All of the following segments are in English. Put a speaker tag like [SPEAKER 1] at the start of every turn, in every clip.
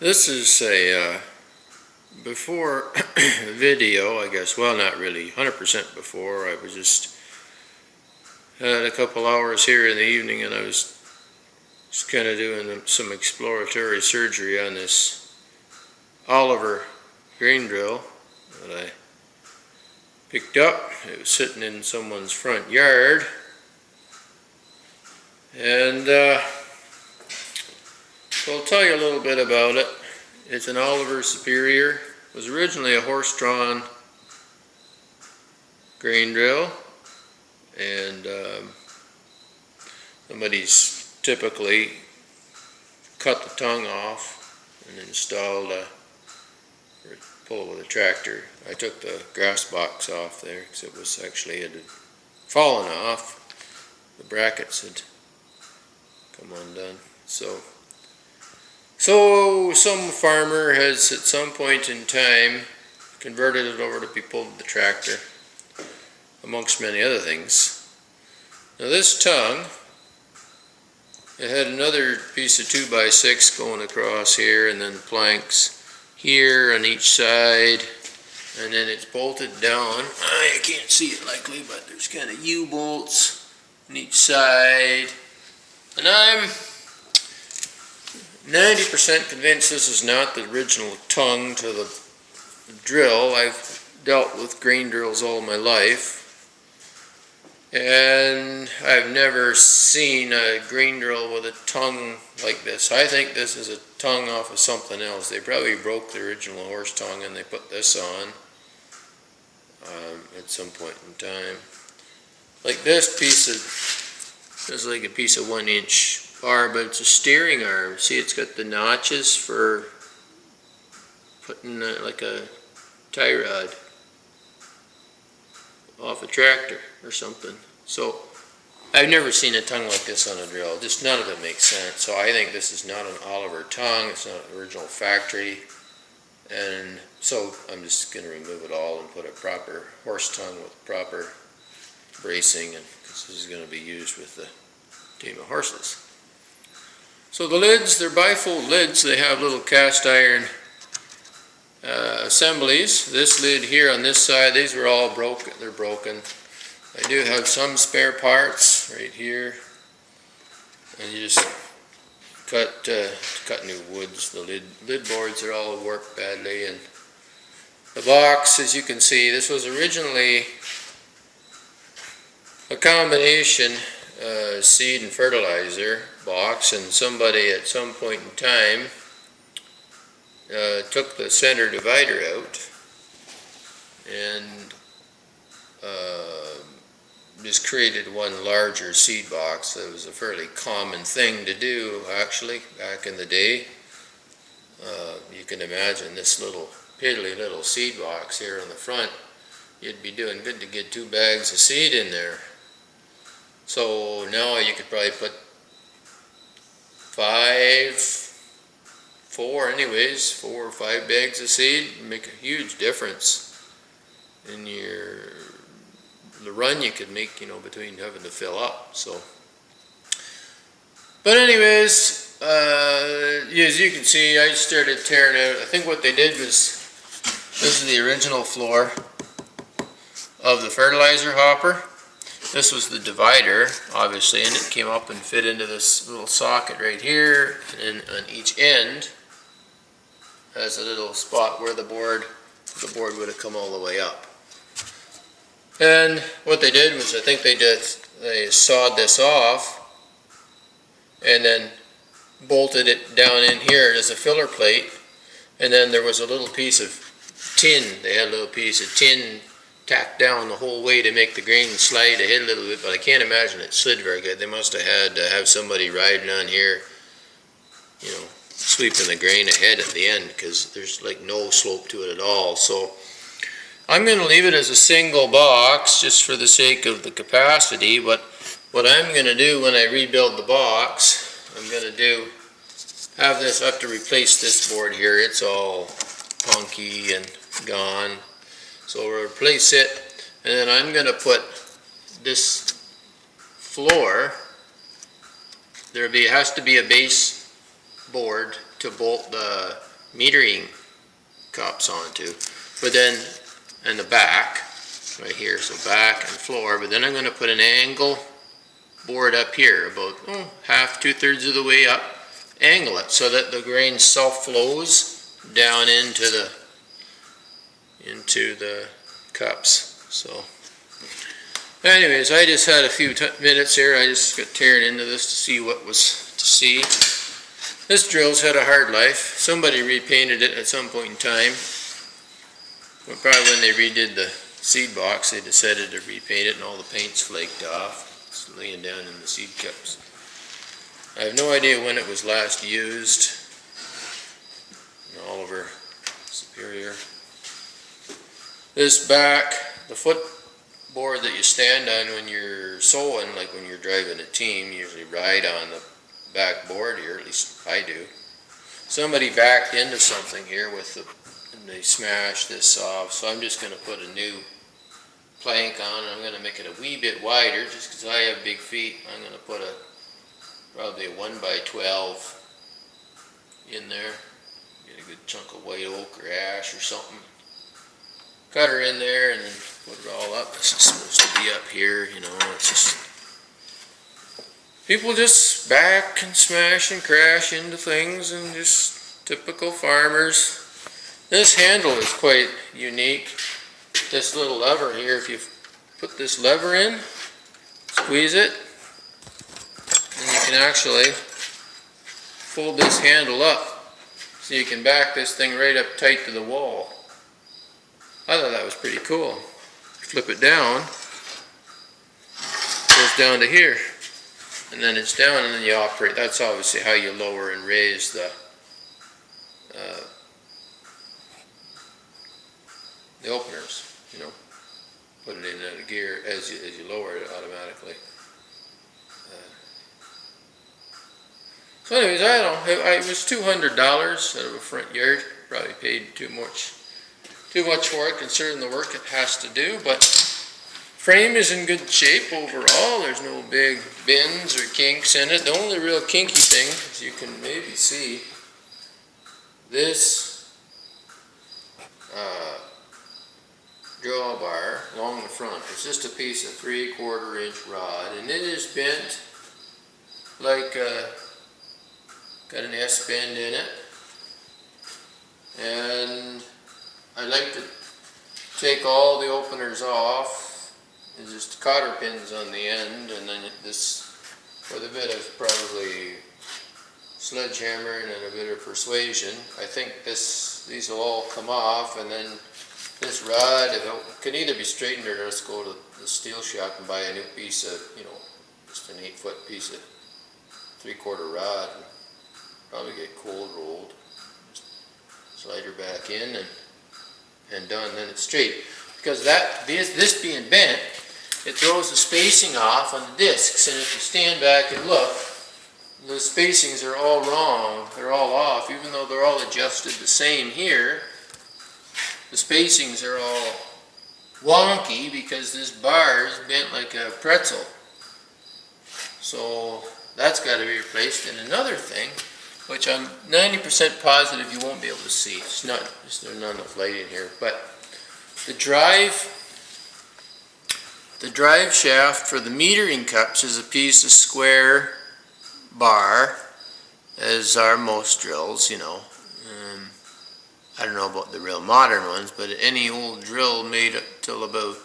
[SPEAKER 1] This is a before video, I guess. Well, not really 100% before. I was just had a couple hours here in the evening, and I was just kind of doing some exploratory surgery on this Oliver grain drill that I picked up. It was sitting in someone's front yard, and so I'll tell you a little bit about it. It's an Oliver Superior. It was originally a horse-drawn grain drill, and somebody's typically cut the tongue off and installed a pull it with a tractor. I took the grass box off there because it was actually, it had fallen off. The brackets had come undone. So some farmer has at some point in time converted it over to be pulled with the tractor, amongst many other things. Now this tongue, it had another piece of 2x6 going across here, and then planks here on each side, and then it's bolted down. I can't see it likely, but there's kind of U-bolts on each side, and I'm 90% convinced this is not the original tongue to the drill. I've dealt with grain drills all my life, and I've never seen a grain drill with a tongue like this. I think this is a tongue off of something else. They probably broke the original horse tongue and they put this on at some point in time. Like this piece is like a piece of 1-inch bar, but it's a steering arm. See, it's got the notches for putting like a tie rod off a tractor or something. So I've never seen a tongue like this on a drill. Just none of it makes sense. So I think this is not an Oliver tongue. It's not an original factory. And so I'm just going to remove it all and put a proper horse tongue with proper bracing, and because this is going to be used with the team of horses. So the lids, they're bifold lids. They have little cast iron assemblies. This lid here on this side, these were all broken. They're broken. I do have some spare parts right here, and you just cut new woods. The lid boards are all warped badly, and the box, as you can see, this was originally a combination seed and fertilizer box, and somebody at some point in time took the center divider out and just created one larger seed box. That was a fairly common thing to do, actually, back in the day. You can imagine this little piddly little seed box here on the front. You'd be doing good to get 2 bags of seed in there. So now you could probably put 4 or 5 bags of seed, make a huge difference in the run you could make, between having to fill up. So, but anyways, as you can see, I started tearing out. I think what they did was, this is the original floor of the fertilizer hopper. This was the divider, obviously, and it came up and fit into this little socket right here, and on each end has a little spot where the board would have come all the way up. And what they did was, I think they sawed this off and then bolted it down in here as a filler plate, and then there was a little piece of tin. They had a little piece of tin tacked down the whole way to make the grain slide ahead a little bit, but I can't imagine it slid very good. They must have had to have somebody riding on here, sweeping the grain ahead at the end, because there's like no slope to it at all. So I'm going to leave it as a single box just for the sake of the capacity, but what I'm going to do when I rebuild the box, I'm going to I have to replace this board here. It's all punky and gone. So we'll replace it, and then I'm going to put this floor, has to be a base board to bolt the metering cups onto. But then, and the back, right here, so back and floor, but then I'm going to put an angle board up here, about half, 2/3 of the way up, angle it so that the grain self-flows down into the cups. So anyways, I just had a few minutes here. I just got tearing into this to see what was to see. This drill's had a hard life. Somebody repainted it at some point in time. Well, probably when they redid the seed box, they decided to repaint it and all the paint's flaked off. It's laying down in the seed cups. I have no idea when it was last used. Oliver Superior. This back, the footboard that you stand on when you're sewing, like when you're driving a team, you usually ride on the back board here, at least I do. Somebody backed into something here with the, and they smashed this off, so I'm just going to put a new plank on, and I'm going to make it a wee bit wider just because I have big feet. I'm going to put probably a 1x12 in there. Get a good chunk of white oak or ash or something. Cut her in there and then put it all up. This is supposed to be up here, you know. It's just people just back and smash and crash into things, and just typical farmers. This handle is quite unique. This little lever here, if you put this lever in, squeeze it, and you can actually fold this handle up so you can back this thing right up tight to the wall. I thought that was pretty cool. Flip it down, it goes down to here, and then it's down, and then you operate. That's obviously how you lower and raise the openers. You know, put it in a gear as you lower it automatically. So anyways, I don't know. It was $200 out of a front yard. Probably paid too much for it considering the work it has to do. But frame is in good shape overall. There's no big bends or kinks in it. The only real kinky thing, as you can maybe see, this drawbar along the front. It's just a piece of 3/4 inch rod, and it is bent like got an S bend in it. And I like to take all the openers off and just cotter pins on the end, and then this with a bit of probably sledgehammer and a bit of persuasion. I think these will all come off, and then this rod, it can either be straightened or just go to the steel shop and buy a new piece of, you know, just an 8-foot piece of 3/4 rod, and probably get cold rolled. Just slide her back in and done. Then it's straight. Because this being bent, it throws the spacing off on the discs, and if you stand back and look, the spacings are all wrong. They're all off, even though they're all adjusted the same here. The spacings are all wonky because this bar is bent like a pretzel. So that's got to be replaced. And another thing, which I'm 90% positive you won't be able to see. There's not enough light in here, but the drive shaft for the metering cups is a piece of square bar, as are most drills, you know. I don't know about the real modern ones, but any old drill made up till about,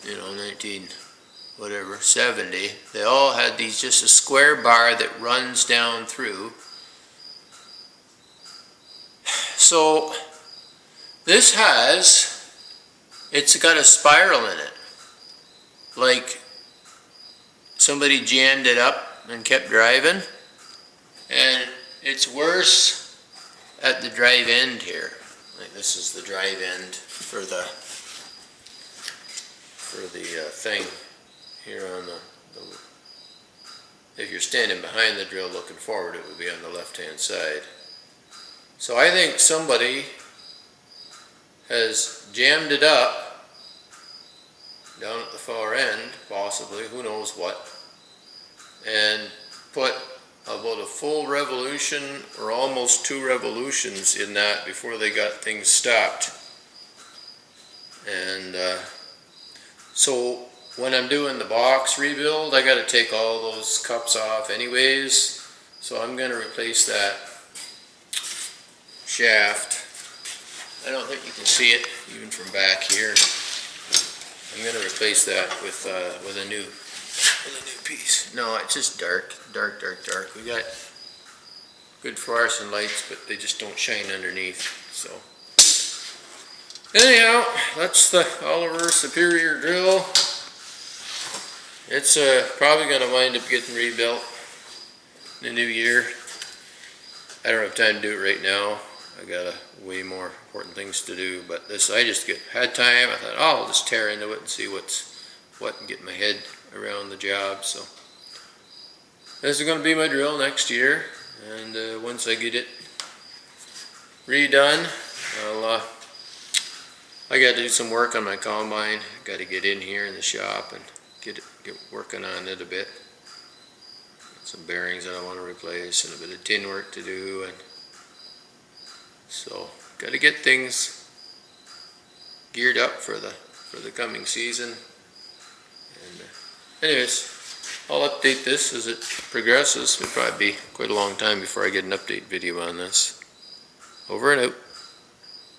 [SPEAKER 1] you know, 1970, they all had just a square bar that runs down through. So this it's got a spiral in it, like somebody jammed it up and kept driving, and it's worse at the drive end here. Like this is the drive end for the thing here on the if you're standing behind the drill looking forward, it would be on the left hand side. So I think somebody has jammed it up down at the far end, possibly, who knows what, and put about a full revolution or almost 2 revolutions in that before they got things stopped. And so when I'm doing the box rebuild, I got to take all those cups off anyways. So I'm going to replace that shaft. I don't think you can see it even from back here. I'm going to replace that with a new piece. No, it's just dark. We got good fluorescent lights, but they just don't shine underneath. So anyhow, that's the Oliver Superior drill. It's probably going to wind up getting rebuilt in the new year. I don't have time to do it right now. I got way more important things to do, but this, I just had time. I thought, oh, I'll just tear into it and see what and get my head around the job. So this is going to be my drill next year, and once I get it redone, I got to do some work on my combine. I got to get in here in the shop and get working on it a bit. Some bearings that I want to replace and a bit of tin work to do, and so got to get things geared up for the coming season. And anyways, I'll update this as it progresses. It'll probably be quite a long time before I get an update video on this. Over and out.